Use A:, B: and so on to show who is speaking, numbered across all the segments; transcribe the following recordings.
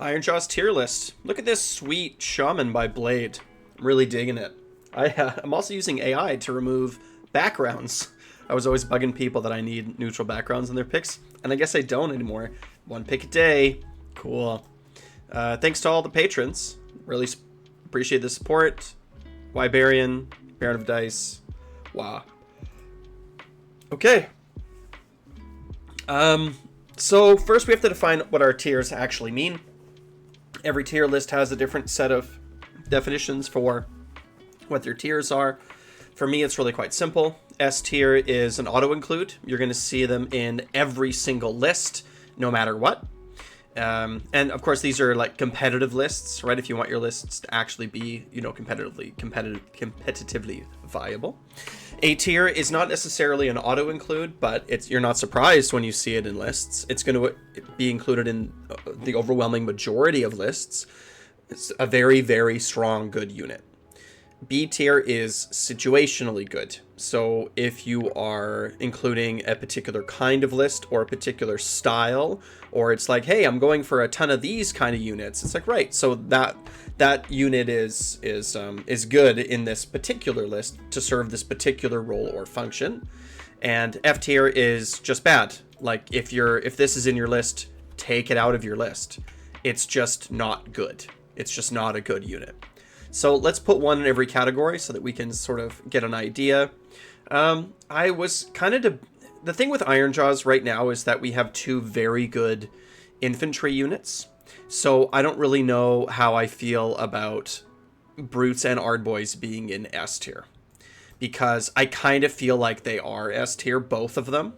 A: Ironjawz tier list. Look at this sweet shaman by Blade. I'm really digging it. I'm also using AI to remove backgrounds. I was always bugging people that I need neutral backgrounds in their picks, and I guess I don't anymore. One pick a day. Cool. Thanks to all the patrons. Really appreciate the support. Wybarian, Baron of Dice. Wow. Okay. So first we have to define what our tiers actually mean. Every tier list has a different set of definitions for what their tiers are. For me, it's really quite simple. S tier is an auto-include. You're going to see them in every single list, no matter what. And of course, these are like competitive lists, right? If you want your lists to actually be, competitively viable. A tier is not necessarily an auto-include, but you're not surprised when you see it in lists. It's going to be included in the overwhelming majority of lists. It's a very, very strong, good unit. B tier is situationally good. So if you are including a particular kind of list or a particular style, or it's like, hey, I'm going for a ton of these kind of units, it's like, right, so that unit is good in this particular list to serve this particular role or function. And F tier is just bad. Like if this is in your list, take it out of your list. It's just not good. It's just not a good unit. So let's put one in every category so that we can sort of get an idea. I was kind of... The thing with Ironjawz right now is that we have two very good infantry units. So I don't really know how I feel about Brutes and Ardboys being in S tier. Because I kind of feel like they are S tier, both of them.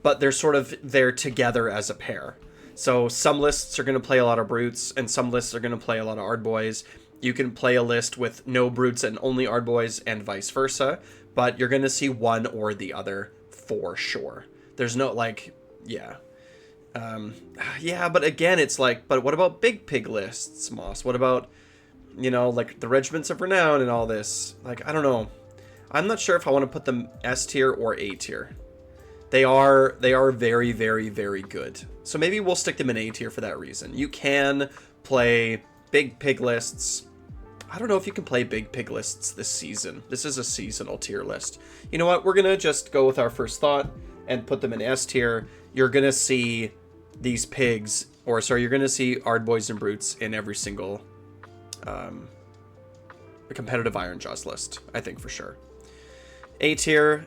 A: But they're sort of there together as a pair. So some lists are going to play a lot of Brutes, and some lists are going to play a lot of Ardboys. You can play a list with no Brutes and only Ardboys and vice versa, but you're going to see one or the other for sure. There's no, yeah. But again, it's like, but what about big pig lists, Moss? What about, like the Regiments of Renown and all this? Like, I don't know. I'm not sure if I want to put them S tier or A tier. They are very, very, very good. So maybe we'll stick them in A tier for that reason. You can play big pig lists. I don't know if you can play big pig lists this season. This is a seasonal tier list. You know what? We're going to just go with our first thought and put them in S tier. You're going to see these pigs, you're going to see Ardboys and Brutes in every single competitive Ironjawz list, I think for sure. A tier,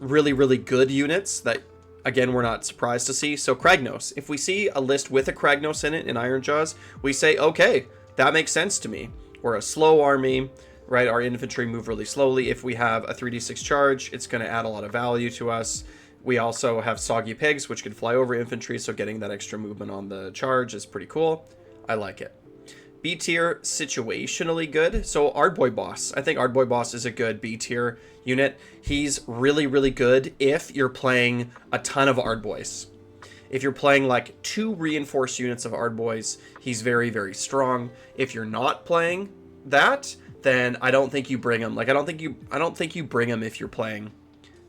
A: really, really good units that, again, we're not surprised to see. So Kragnos. If we see a list with a Kragnos in it in Ironjawz, we say, okay, that makes sense to me. We're a slow army, right? Our infantry move really slowly. If we have a 3d6 charge, it's going to add a lot of value to us. We also have Soggy Pigs, which can fly over infantry, so getting that extra movement on the charge is pretty cool. I like it. B tier, situationally good. So Ardboy Boss. I think Ardboy Boss is a good B tier unit. He's really, really good if you're playing a ton of Ardboys. If you're playing like 2 reinforced units of Ardboys, he's very, very strong. If you're not playing that, then I don't think you bring him. Like I don't think you bring him if you're playing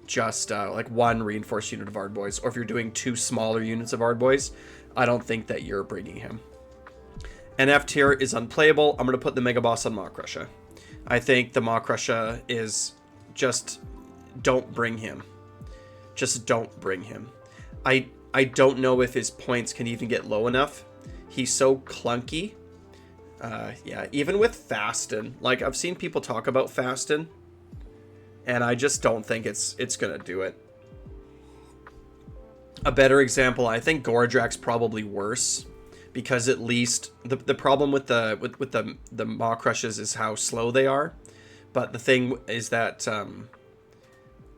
A: just like 1 reinforced unit of Ardboys, or if you're doing 2 smaller units of Ardboys. I don't think that you're bringing him. And F tier is unplayable. I'm gonna put the Mega Boss on Maw-grunta. I think the Maw-grunta is just don't bring him. Just don't bring him. I don't know if his points can even get low enough. He's so clunky. Yeah, even with Fasten. Like, I've seen people talk about Fasten, and I just don't think it's gonna do it. A better example, I think Goredrak's probably worse, because at least the problem with the Maw-gruntas is how slow they are. But the thing is that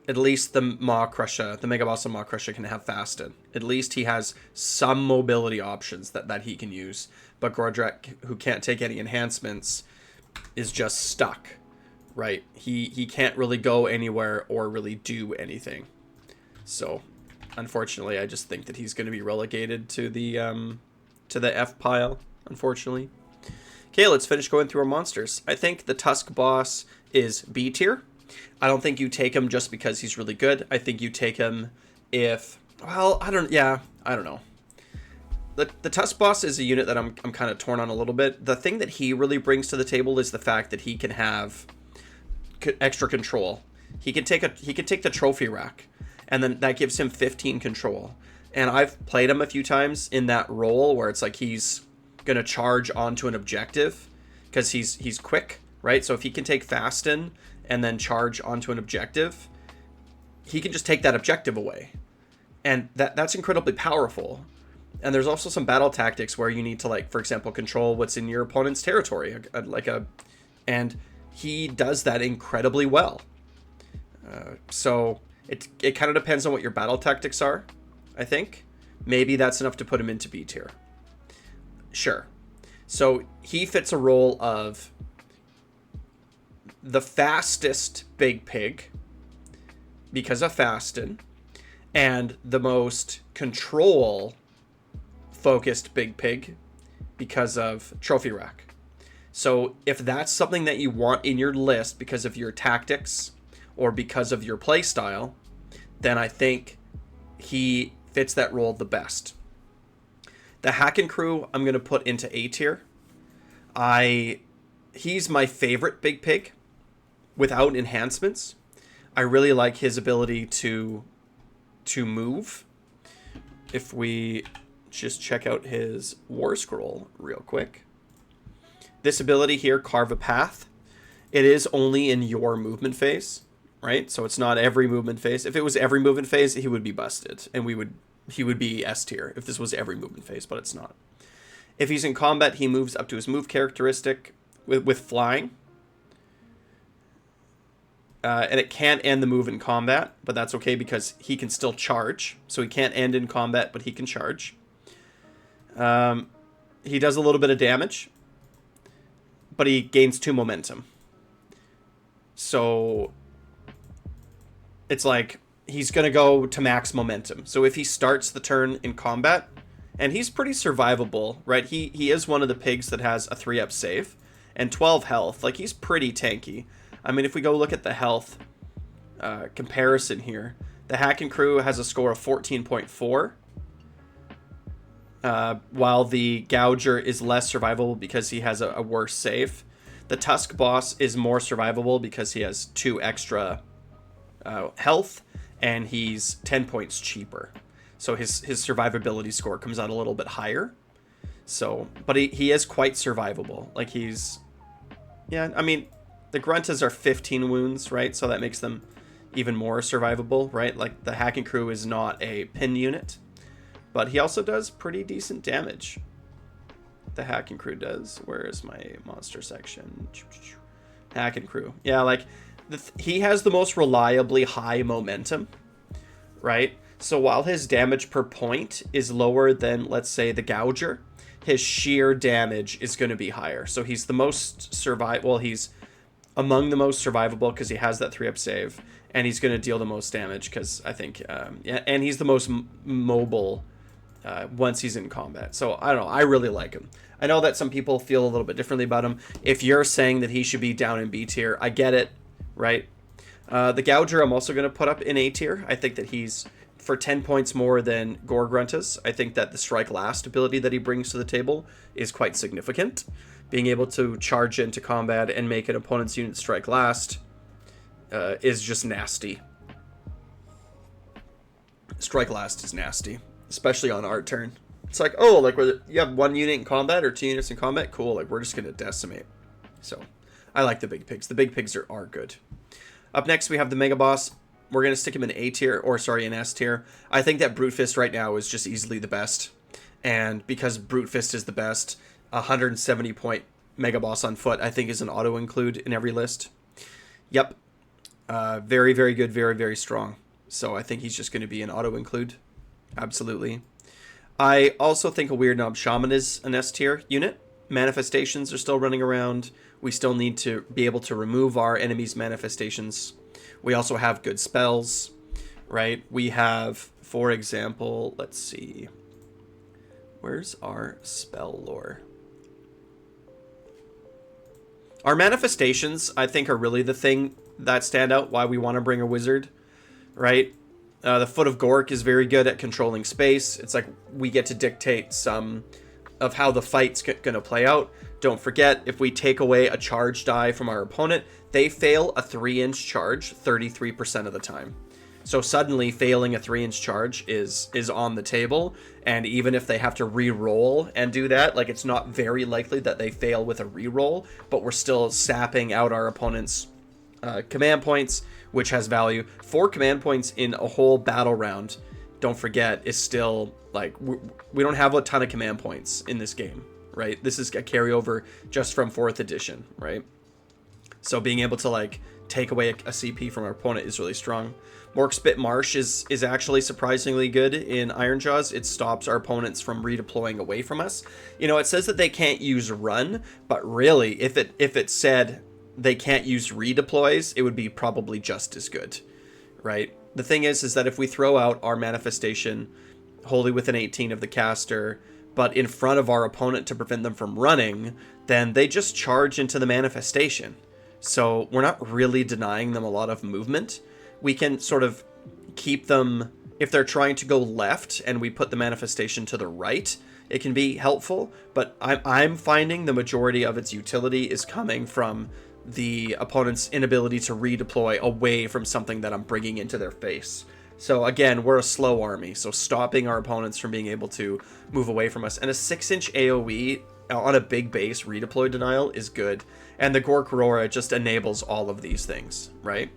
A: at least the Maw-grunta, the Mega Boss of Maw-grunta can have Fasten. At least he has some mobility options that he can use. But Goredrak, who can't take any enhancements, is just stuck, right? He can't really go anywhere or really do anything. So, unfortunately, I just think that he's going to be relegated to the F pile, unfortunately. Okay, let's finish going through our monsters. I think the Tusk Boss is B tier. I don't think you take him just because he's really good. I think you take him if... Well, I don't know. the Tusk Boss is a unit that I'm kind of torn on a little bit. The thing that he really brings to the table is the fact that he can have extra control. He can take the trophy rack, and then that gives him 15 control. And I've played him a few times in that role where it's like he's gonna charge onto an objective because he's quick, right? So if he can take Fasten and then charge onto an objective, he can just take that objective away, and that's incredibly powerful. And there's also some battle tactics where you need to, like, for example, control what's in your opponent's territory, and he does that incredibly well. So it kind of depends on what your battle tactics are, I think. Maybe that's enough to put him into B tier. Sure. So he fits a role of the fastest big pig because of Fasten, and the most control focused big pig because of Trophy Rack. So if that's something that you want in your list because of your tactics or because of your play style, then I think he fits that role the best. The Hacken Crew I'm going to put into A tier. He's my favorite big pig without enhancements. I really like his ability to move. If we just check out his War Scroll real quick. This ability here, Carve a Path, it is only in your movement phase, right? So it's not every movement phase. If it was every movement phase, he would be busted, and he would be S tier if this was every movement phase, but it's not. If he's in combat, he moves up to his move characteristic with flying. And it can't end the move in combat, but that's okay because he can still charge. So he can't end in combat, but he can charge. He does a little bit of damage, but he gains 2 momentum. So it's like he's going to go to max momentum. So if he starts the turn in combat, and he's pretty survivable, right? He is one of the pigs that has a 3-up save and 12 health. Like, he's pretty tanky. I mean, if we go look at the health comparison here, the Hacken Crew has a score of 14.4, while the Gouger is less survivable because he has a worse save. The Tusk Boss is more survivable because he has 2 extra health, and he's 10 points cheaper. So his survivability score comes out a little bit higher. So, but he is quite survivable. Like, I mean, the Gruntas are 15 wounds, right? So that makes them even more survivable, right? Like, the Hacken Crew is not a pin unit, but he also does pretty decent damage. The Hacken Crew does. Where is my monster section? Hacken Crew. Yeah, like, he has the most reliably high momentum, right? So while his damage per point is lower than, let's say, the Gouger, his sheer damage is going to be higher. So he's the most he's among the most survivable because he has that 3-up save, and he's going to deal the most damage because I think, and he's the most mobile once he's in combat. So I don't know. I really like him. I know that some people feel a little bit differently about him. If you're saying that he should be down in B tier, I get it, right? The Gouger I'm also going to put up in A tier. I think that he's for 10 points more than Gore-gruntas. I think that the Strike Last ability that he brings to the table is quite significant. Being able to charge into combat and make an opponent's unit strike last is just nasty. Strike last is nasty, especially on our turn. It's like, oh, like, you have 1 unit in combat or 2 units in combat? Cool, like, we're just going to decimate. So, I like the big pigs. The big pigs are good. Up next, we have the Mega Boss. We're going to stick him in A tier, in S tier. I think that Brute Fist right now is just easily the best. And because Brute Fist is the best, 170 point Mega Boss on foot, I think, is an auto include in every list. Yep. Very, very good. Very, very strong. So I think he's just going to be an auto include. Absolutely. I also think a Weird Knob Shaman is an S tier unit. Manifestations are still running around. We still need to be able to remove our enemies' manifestations. We also have good spells, right? We have, for example, let's see. Where's our spell lore? Our manifestations, I think, are really the thing that stand out why we want to bring a wizard, right? The Foot of Gork is very good at controlling space. It's like we get to dictate some of how the fight's going to play out. Don't forget, if we take away a charge die from our opponent, they fail a 3-inch charge 33% of the time. So suddenly failing a 3-inch charge is on the table, and even if they have to re-roll and do that, like, it's not very likely that they fail with a re-roll, but we're still sapping out our opponent's command points, which has value. 4 command points in a whole battle round, don't forget, is still, like, we don't have a ton of command points in this game, right? This is a carryover just from 4th edition, right? So being able to, like, take away a CP from our opponent is really strong. Morkspit Marsh is actually surprisingly good in Ironjawz. It stops our opponents from redeploying away from us. You know, it says that they can't use run, but really, if it said they can't use redeploys, it would be probably just as good, right? The thing is that if we throw out our manifestation wholly within 18 of the caster, but in front of our opponent to prevent them from running, then they just charge into the manifestation. So we're not really denying them a lot of movement. We can sort of keep them, if they're trying to go left and we put the manifestation to the right, it can be helpful, but I'm finding the majority of its utility is coming from the opponent's inability to redeploy away from something that I'm bringing into their face. So again, we're a slow army, so stopping our opponents from being able to move away from us. And a 6-inch AoE on a big base redeploy denial is good. And the Gore-gruntas just enables all of these things, right?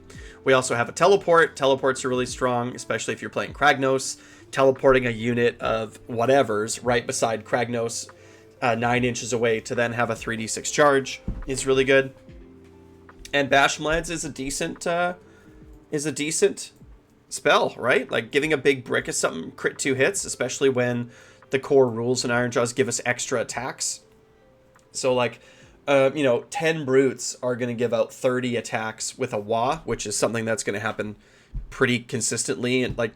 A: We also have a teleport. Teleports are really strong, especially if you're playing Kragnos. Teleporting a unit of whatever's right beside Kragnos 9 inches away to then have a 3d6 charge is really good. And Bashmlads is a decent spell, right? Like giving a big brick is something, crit 2 hits, especially when the core rules in Ironjawz give us extra attacks. So like, 10 brutes are going to give out 30 attacks with a Wa, which is something that's going to happen pretty consistently, and like,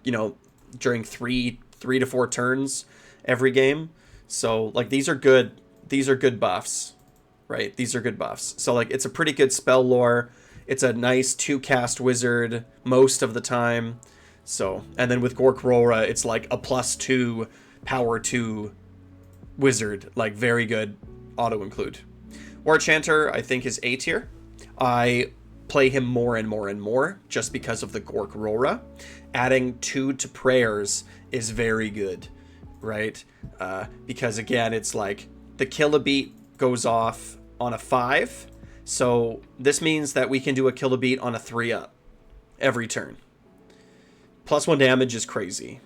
A: during 3 to 4 turns every game. So like, these are good buffs, right? These are good buffs. So like, it's a pretty good spell lore. It's a nice 2-cast wizard most of the time. So, and then with Gore-gruntas, it's like a +2 power 2 wizard, like very good auto include. Warchanter, I think, is A tier. I play him more and more and more just because of the Gore-gruntas. Adding 2 to prayers is very good, right? Because again, it's like the kill-a-beat goes off on a 5. So this means that we can do a kill-a-beat on a 3-up every turn. +1 damage is crazy,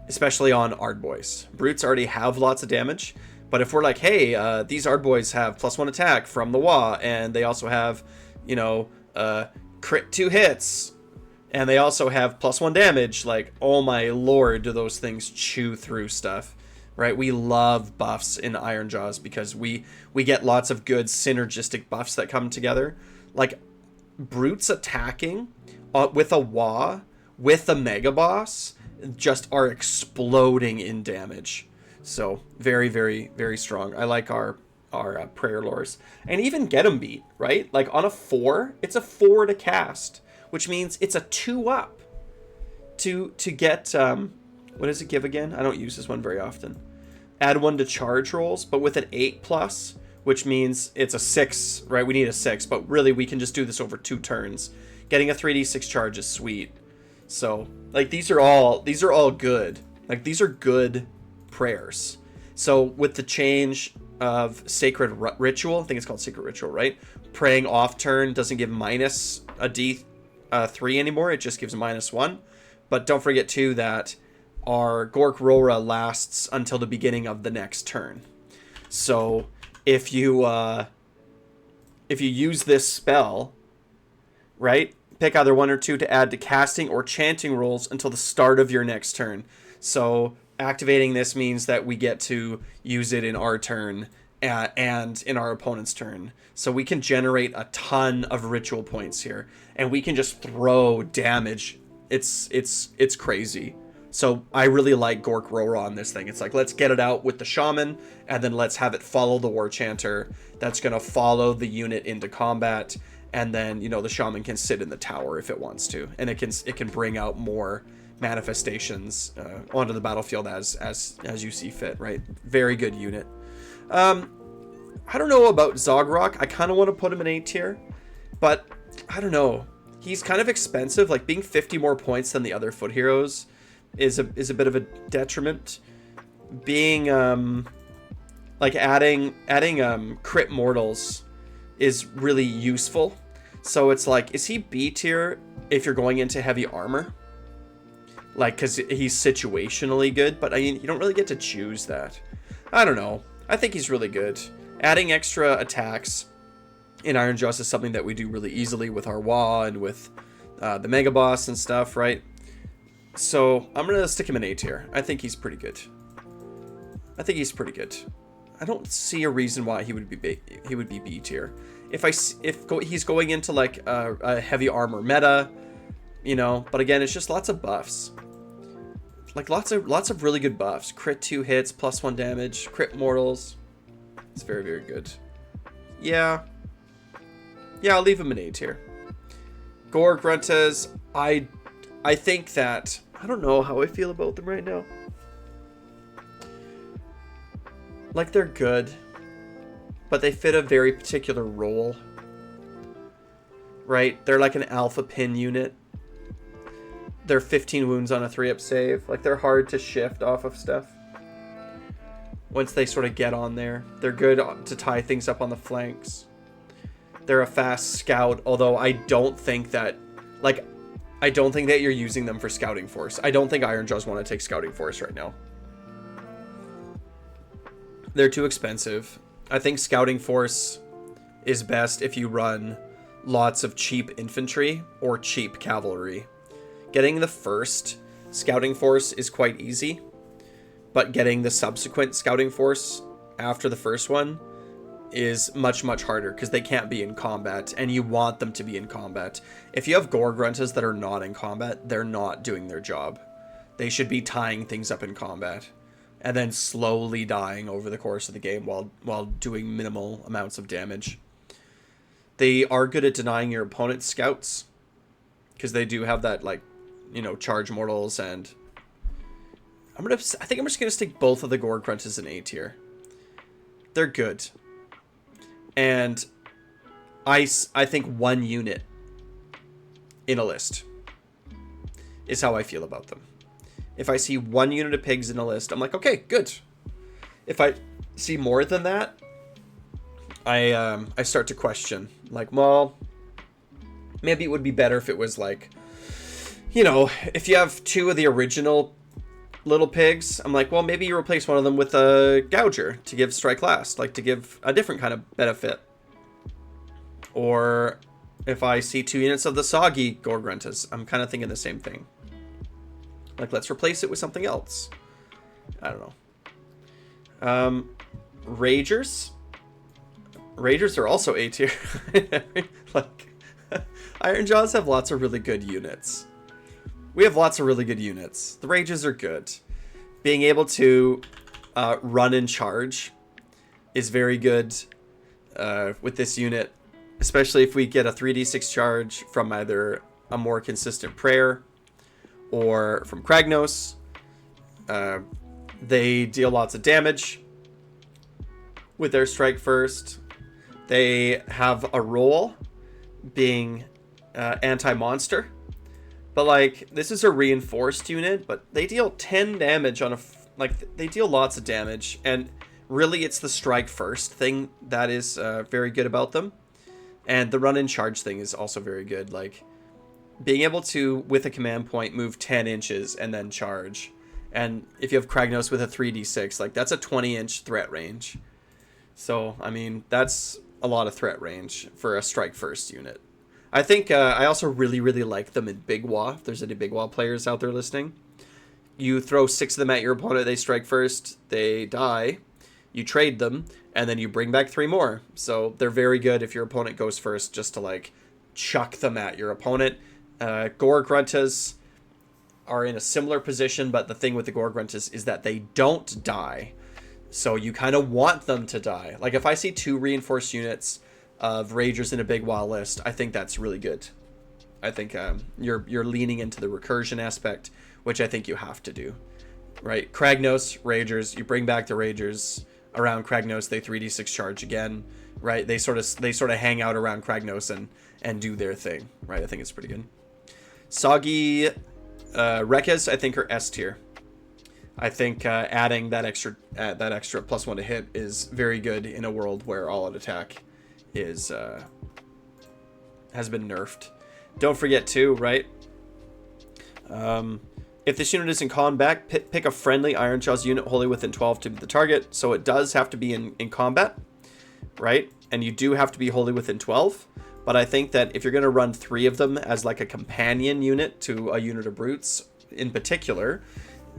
A: especially on Ardboys. Brutes already have lots of damage, but if we're like, hey, these Ardboys have +1 attack from the Wa, and they also have, crit 2 hits, and they also have +1 damage, like, oh my lord, do those things chew through stuff, right? We love buffs in Ironjawz because we get lots of good synergistic buffs that come together. Like, brutes attacking with a Wa, with a Mega Boss, just are exploding in damage. So very, very, very strong. I like our prayer lores. And even get 'em beat, right? Like on a 4, it's a 4 to cast, which means it's a 2-up to get, what does it give again? I don't use this one very often. Add 1 to charge rolls, but with an 8+, which means it's a 6, right? We need a 6, but really we can just do this over 2 turns. Getting a 3d6 charge is sweet. So, like, these are all good. Like, these are good prayers. So with the change of Sacred Ritual, I think it's called Sacred Ritual, right? Praying off turn doesn't give minus a D3 anymore. It just gives a -1. But don't forget too that our Gore-gruntas lasts until the beginning of the next turn. So if you use this spell, right? Pick either 1 or 2 to add to casting or chanting rolls until the start of your next turn. So activating this means that we get to use it in our turn and in our opponent's turn. So we can generate a ton of ritual points here, and we can just throw damage. It's crazy. So I really like Gore-gruntas on this thing. It's like, let's get it out with the shaman, and then let's have it follow the Warchanter. That's going to follow the unit into combat, and then, the shaman can sit in the tower if it wants to, and it can bring out more manifestations onto the battlefield as you see fit, right? Very good unit. I don't know about Zogrok. I kind of want to put him in A tier, but I don't know. He's kind of expensive. Like, being 50 more points than the other foot heroes is a bit of a detriment. Being like adding crit mortals is really useful. So it's like, is he B tier if you're going into heavy armor? Like, because he's situationally good, but I mean, you don't really get to choose that. I don't know. I think he's really good. Adding extra attacks in Ironjawz is something that we do really easily with our Wa and with the Mega Boss and stuff, right? So I'm going to stick him in A tier. I think he's pretty good. I think he's pretty good. I don't see a reason why he would be B tier. If he's going into like a heavy armor meta, you know, but again, it's just lots of buffs. Like lots of really good buffs. Crit 2 hits, +1 damage, crit mortals. It's very, very good. Yeah, I'll leave him in A tier. Gore-gruntas, I think that, I don't know how I feel about them right now. Like, they're good, but they fit a very particular role, right? They're like an alpha pin unit. They're 15 wounds on a 3-up save. Like, they're hard to shift off of stuff once they sort of get on there. They're good to tie things up on the flanks. They're a fast scout, although I don't think that you're using them for scouting force. I don't think Ironjawz want to take scouting force right now. They're too expensive. I think scouting force is best if you run lots of cheap infantry or cheap cavalry. Getting the first scouting force is quite easy, but getting the subsequent scouting force after the first one is much, much harder because they can't be in combat, and you want them to be in combat. If you have Gore-gruntas that are not in combat, they're not doing their job. They should be tying things up in combat and then slowly dying over the course of the game while doing minimal amounts of damage. They are good at denying your opponent's scouts because they do have that, like, you know, charge mortals, and I think I'm just gonna stick both of the Gore-gruntas in A tier. They're good. And I think one unit in a list is how I feel about them. If I see one unit of pigs in a list, I'm like, okay, good. If I see more than that, I start to question. Like, well, maybe it would be better if it was like, you know, if you have 2 of the original little pigs, I'm like, well, maybe you replace one of them with a Gouger to give strike last, like to give a different kind of benefit. Or if I see 2 units of the soggy Gore-gruntas, I'm kind of thinking the same thing. Like, let's replace it with something else. I don't know. Ragers are also A tier. Like, Ironjawz have lots of really good units. We have lots of really good units. The Rages are good. Being able to run and charge is very good with this unit, especially if we get a 3d6 charge from either a more consistent prayer or from Kragnos. They deal lots of damage with their strike first. They have a role being anti-monster. But, like, this is a reinforced unit, but they deal 10 damage on they deal lots of damage. And really, it's the strike first thing that is very good about them. And the run and charge thing is also very good. Like, being able to, with a command point, move 10 inches and then charge. And if you have Kragnos with a 3d6, like, that's a 20-inch threat range. So, I mean, that's a lot of threat range for a strike first unit. I think I also really, really like them in Big Wa. If there's any Big Wa players out there listening, you throw 6 of them at your opponent, they strike first, they die, you trade them, and then you bring back 3 more. So they're very good if your opponent goes first, just to, like, chuck them at your opponent. Gore-gruntas are in a similar position, but the thing with the Gore-gruntas is that they don't die. So you kind of want them to die. Like, if I see 2 reinforced units of Ragers in a Big Wa list, I think that's really good. I think you're leaning into the recursion aspect, which I think you have to do, right? Kragnos, Ragers, you bring back the Ragers around Kragnos, they 3d6 charge again, right? They sort of hang out around Kragnos and do their thing, right? I think it's pretty good. Soggy Wrekkas, I think, are S tier. I think adding that extra +1 to hit is very good in a world where all out attack is has been nerfed. Don't forget too, right? If this unit is in combat, pick a friendly Ironjawz unit wholly within 12 to be the target. So it does have to be in combat, right? And you do have to be wholly within 12. But I think that if you're going to run 3 of them as like a companion unit to a unit of brutes in particular,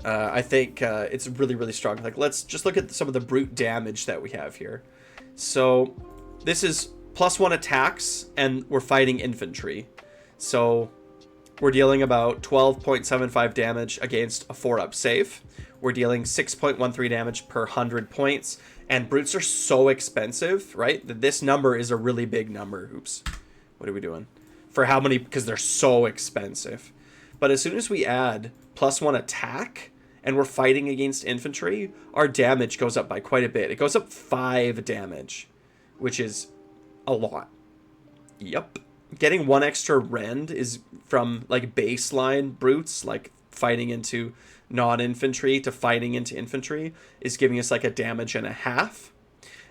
A: I think it's really, really strong. Like, let's just look at some of the brute damage that we have here. So this is +1 attacks, and we're fighting infantry. So we're dealing about 12.75 damage against a 4-up save. We're dealing 6.13 damage per 100 points. And brutes are so expensive, right? That this number is a really big number. Oops. What are we doing? For how many? Because they're so expensive. But as soon as we add +1 attack and we're fighting against infantry, our damage goes up by quite a bit. It goes up 5 damage, which is a lot. Yep. Getting 1 extra rend is from like baseline brutes, like fighting into non-infantry to fighting into infantry, is giving us like a damage and a half.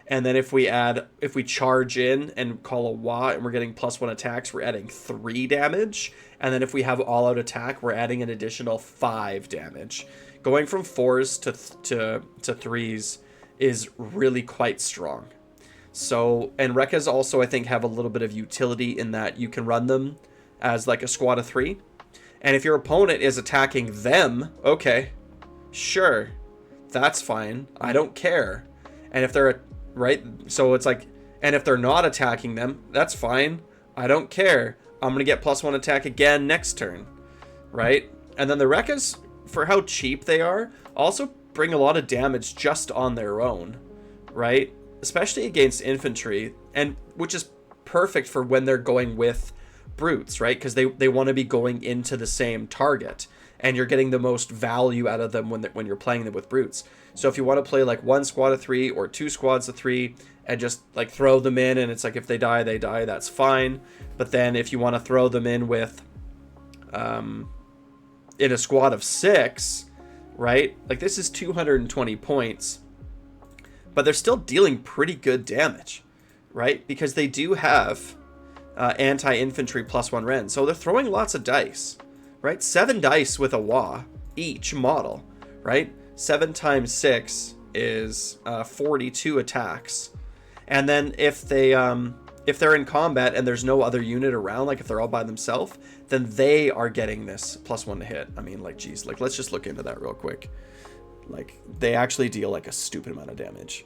A: And then if we charge in and call a Wa and we're getting +1 attacks, we're adding 3 damage. And then if we have all out attack, we're adding an additional 5 damage. Going from 4s to 3s is really quite strong. So, and Wrekkas also, I think, have a little bit of utility in that you can run them as like a squad of 3. And if your opponent is attacking them, okay, sure, that's fine. I don't care. And if they're, right, so it's like, and if they're not attacking them, that's fine. I don't care. I'm going to get +1 attack again next turn, right? And then the Wrekkas, for how cheap they are, also bring a lot of damage just on their own, right? Especially against infantry, and which is perfect for when they're going with brutes, right? Because they want to be going into the same target, and you're getting the most value out of them when you're playing them with brutes. So if you want to play like 1 squad of 3 or 2 squads of 3 and just like throw them in, and it's like if they die, they die, that's fine. But then if you want to throw them in with in a squad of 6, right? Like this is 220 points, but they're still dealing pretty good damage, right? Because they do have anti-infantry +1 rend. So they're throwing lots of dice, right? 7 dice with a Wa each model, right? 7 times 6 is 42 attacks. And then if they're in combat and there's no other unit around, like if they're all by themselves, then they are getting this +1 to hit. I mean, like, geez, like, let's just look into that real quick. Like, they actually deal like a stupid amount of damage.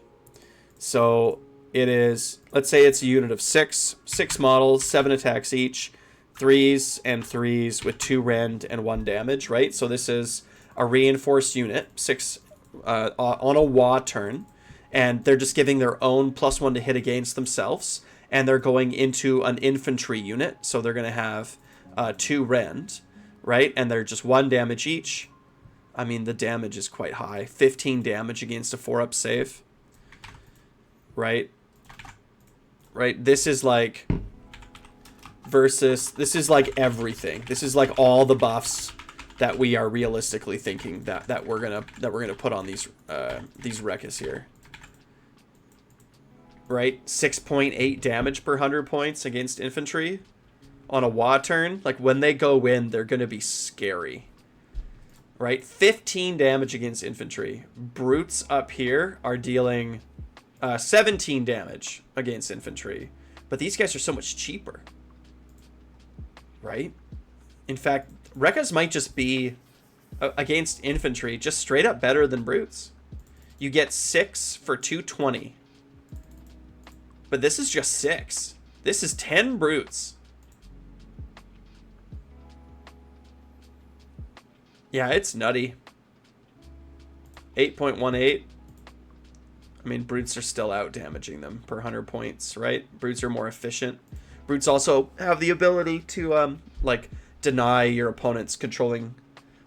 A: So it is, let's say it's a unit of 6 models, 7 attacks each, 3s and 3s with 2 rend and 1 damage, right? So this is a reinforced unit, 6 on a Wa turn, and they're just giving their own +1 to hit against themselves, and they're going into an infantry unit, so they're going to have 2 rend, right? And they're just 1 damage each. I mean, the damage is quite high. 15 damage against a 4-up save, right? Right? This is like this is like everything. This is like all the buffs that we are realistically thinking that we're gonna put on these Wrekkas here. Right? 6.8 damage per 100 points against infantry on a Wa turn. Like, when they go in, they're gonna be scary. Right? 15 damage against infantry. Brutes up here are dealing 17 damage against infantry. But these guys are so much cheaper. Right? In fact, Wrekkas might just be, against infantry, just straight up better than brutes. You get 6 for 220. But this is just 6. This is 10 brutes. Yeah, it's nutty. 8.18. I mean, brutes are still out damaging them per 100 points, right? Brutes are more efficient. Brutes also have the ability to, like, deny your opponent's controlling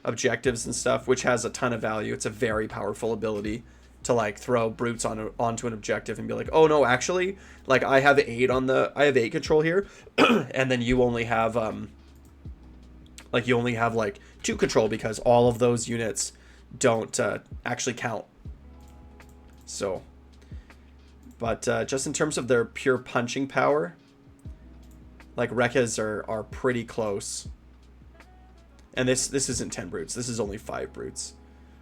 A: objectives and stuff, which has a ton of value. It's a very powerful ability to like throw brutes onto an objective and be like, oh no, actually, like I have 8 control here, and then you only have like 2 control because all of those units don't actually count. So, but just in terms of their pure punching power, like Wrekkas are pretty close. And this isn't 10 brutes. This is only 5 brutes,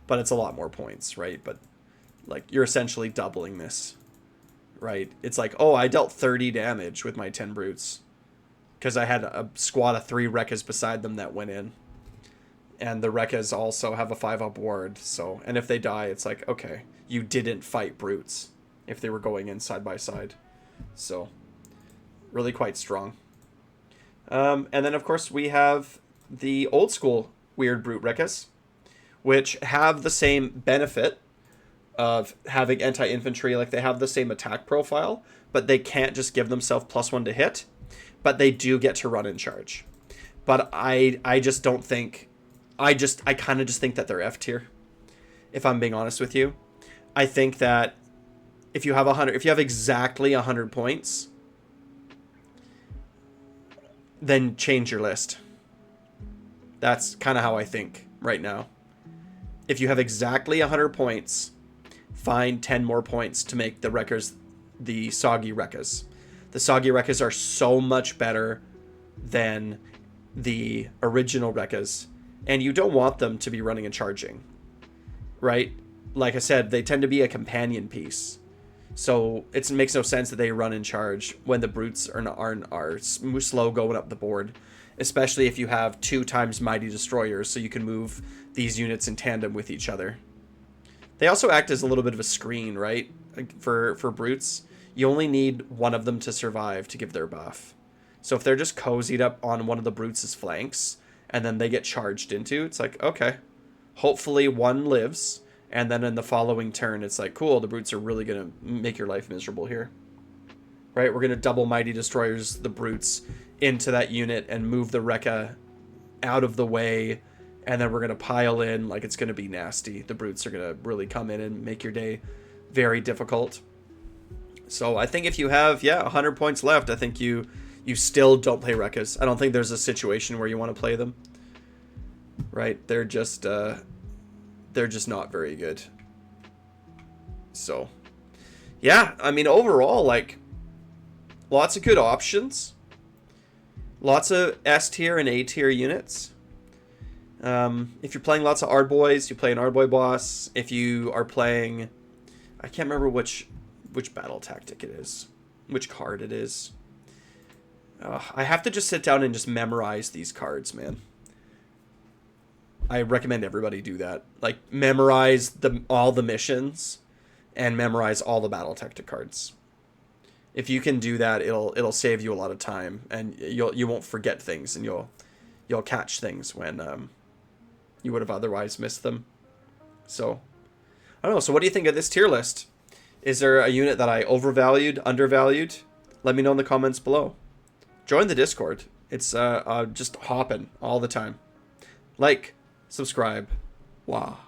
A: but it's a lot more points, right? But like you're essentially doubling this, right? It's like, oh, I dealt 30 damage with my 10 brutes because I had a squad of 3 Wrekkas beside them that went in. And the Wrekkas also have a 5-up ward, so, and if they die, it's like, okay, you didn't fight brutes if they were going in side by side. So, really quite strong. And then, of course, we have the old school weird brute Wrekkas, which have the same benefit of having anti-infantry. Like, they have the same attack profile, but they can't just give themselves +1 to hit, but they do get to run in charge. But I just don't think, I kind of just think that they're F tier, if I'm being honest with you. I think that if you have exactly 100 points, then change your list. That's kind of how I think right now. If you have exactly 100 points, find 10 more points to make the Wrekkas the soggy Wrekkas. The soggy Wrekkas are so much better than the original Wrekkas, and you don't want them to be running and charging, right? Like I said, they tend to be a companion piece. So it makes no sense that they run in charge when the brutes are slow going up the board, especially if you have 2 times Mighty Destroyers, so you can move these units in tandem with each other. They also act as a little bit of a screen, right? For brutes, you only need one of them to survive to give their buff. So if they're just cozied up on one of the brutes' flanks, and then they get charged into, it's like, okay, hopefully one lives, and then in the following turn, it's like, cool, the brutes are really going to make your life miserable here. Right? We're going to double Mighty Destroyers the brutes into that unit and move the Wrekka out of the way, and then we're going to pile in like it's going to be nasty. The brutes are going to really come in and make your day very difficult. So I think if you have, 100 points left, I think you still don't play Wrekkas. I don't think there's a situation where you want to play them. Right? They're just not very good. So, yeah, I mean, overall, like, lots of good options. Lots of S tier and A tier units. If you're playing lots of Ardboys, you play an Ardboy boss. If you are playing, I can't remember which battle tactic it is, which card it is. I have to just sit down and just memorize these cards, man. I recommend everybody do that. Like, memorize all the missions and memorize all the battle tactic cards. If you can do that, it'll save you a lot of time, and you won't forget things, and you'll catch things when you would have otherwise missed them. So, I don't know. So what do you think of this tier list? Is there a unit that I overvalued, undervalued? Let me know in the comments below. Join the Discord. It's just hopping all the time. Like, subscribe. Wow.